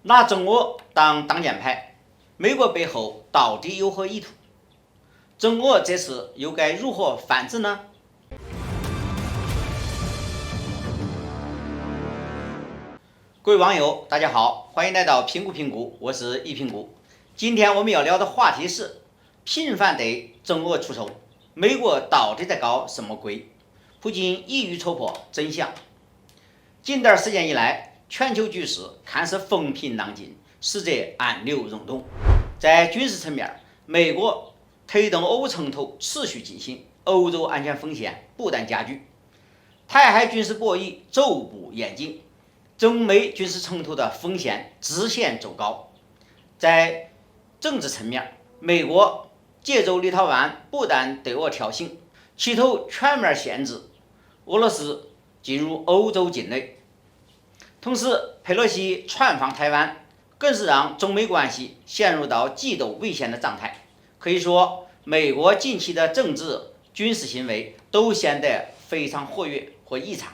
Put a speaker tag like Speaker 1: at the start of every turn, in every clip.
Speaker 1: 拿中俄当箭牌，美国背后到底有何意图？中俄这次又该如何反制呢？各位网友，大家好，欢迎来到评估，我是易评估。今天我们要聊的话题是：频繁对中俄出手，美国到底在搞什么鬼？普京一语戳破真相。近段时间以来，全球局势看似风平浪静，实则暗流涌动。在军事层面，美国推动俄乌冲突持续进行，欧洲安全风险不断加剧，台海军事博弈逐步演进，中美军事冲突的风险直线走高。在政治层面，美国借助立陶宛不断对俄挑衅，企图全面限制俄罗斯进入欧洲境内。同时，佩洛西窜访台湾，更是让中美关系陷入到极度危险的状态。可以说，美国近期的政治、军事行为都显得非常活跃或异常。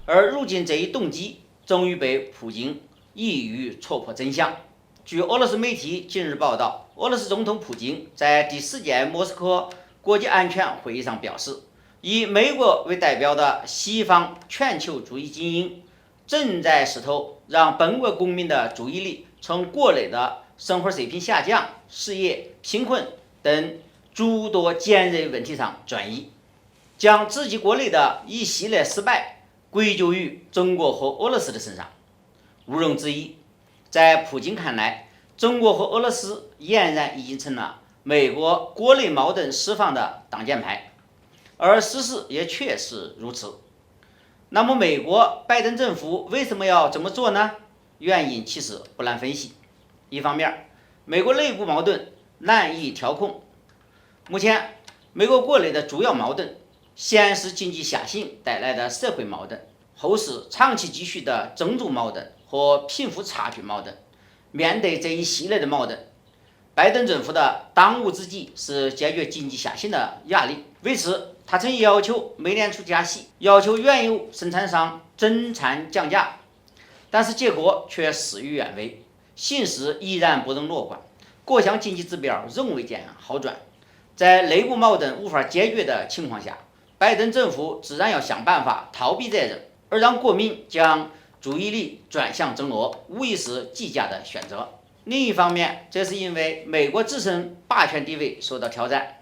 Speaker 1: 而如今这一动机终于被普京一语戳破真相。据俄罗斯媒体近日报道，俄罗斯总统普京在第10届莫斯科国际安全会议上表示，以美国为代表的西方全球主义精英正在试图让本国公民的注意力从国内的生活水平下降、失业、贫困等诸多尖锐问题上转移，将自己国内的一系列失败归咎于中国和俄罗斯的身上。毋庸置疑，在普京看来，中国和俄罗斯俨然已经成了美国国内矛盾释放的挡箭牌，而事实也确实如此。那么，美国拜登政府为什么要这么做呢？原因其实不难分析。一方面，美国内部矛盾难以调控。目前，美国国内的主要矛盾，先是经济下行带来的社会矛盾，后是长期积蓄的种族矛盾和贫富差距矛盾。面对这一系列的矛盾，拜登政府的当务之急是解决经济下行的压力。为此，他曾要求美联储加息，要求原油生产商增产降价，但是结果却事与愿违，形势依然不容乐观，各项经济指标仍未见好转。在内部矛盾无法解决的情况下，拜登政府自然要想办法逃避责任，而让国民将注意力转向中俄，无疑是极佳的选择。另一方面，这是因为美国自身霸权地位受到挑战。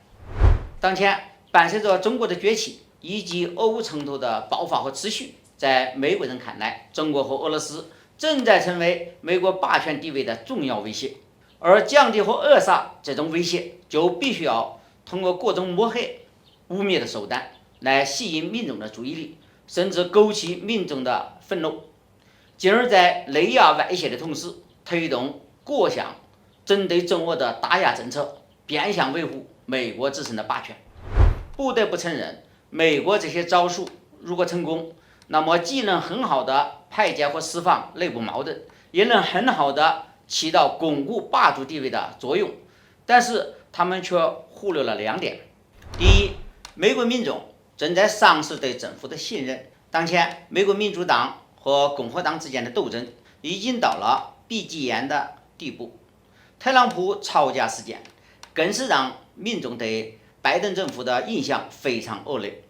Speaker 1: 当前，伴随着中国的崛起以及俄乌冲突的爆发和持续，在美国人看来，中国和俄罗斯正在成为美国霸权地位的重要威胁。而降低和扼杀这种威胁，就必须要通过各种抹黑、污蔑的手段来吸引民众的注意力，甚至勾起民众的愤怒，进而在内压外泄的同时，推动各项针对中俄的打压政策，变相维护美国自身的霸权。不得不承认，美国这些招数如果成功，那么既能很好的排解和释放内部矛盾，也能很好的起到巩固霸主地位的作用。但是他们却忽略了2点。第一，美国民众正在丧失对政府的信任。当前，美国民主党和共和党之间的斗争已经到了闭鸡眼的地步。特朗普吵架事件更是让民众对拜登政府的印象非常恶劣。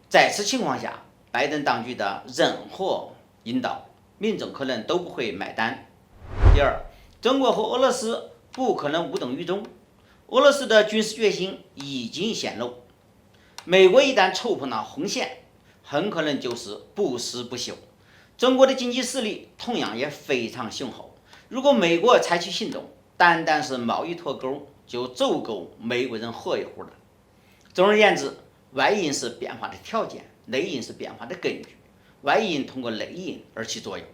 Speaker 1: 在此情况下，拜登当局的任何引导，民众可能都不会买单。第二，中国和俄罗斯不可能无动于衷，俄罗斯的军事决心已经显露，美国一旦触碰了红线，很可能就是不死不休。中国的经济实力同样也非常雄厚，如果美国采取行动，单单是贸易脱钩就足够美国人喝一壶了。总而言之，外因是变化的条件，内因是变化的根据，外因通过内因而起作用。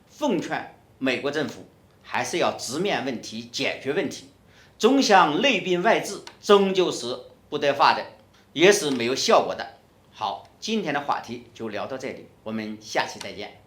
Speaker 1: 奉劝美国政府还是要直面问题，解决问题，总想内兵外治，终究是不得法的，也是没有效果的。好，今天的话题就聊到这里，我们下期再见。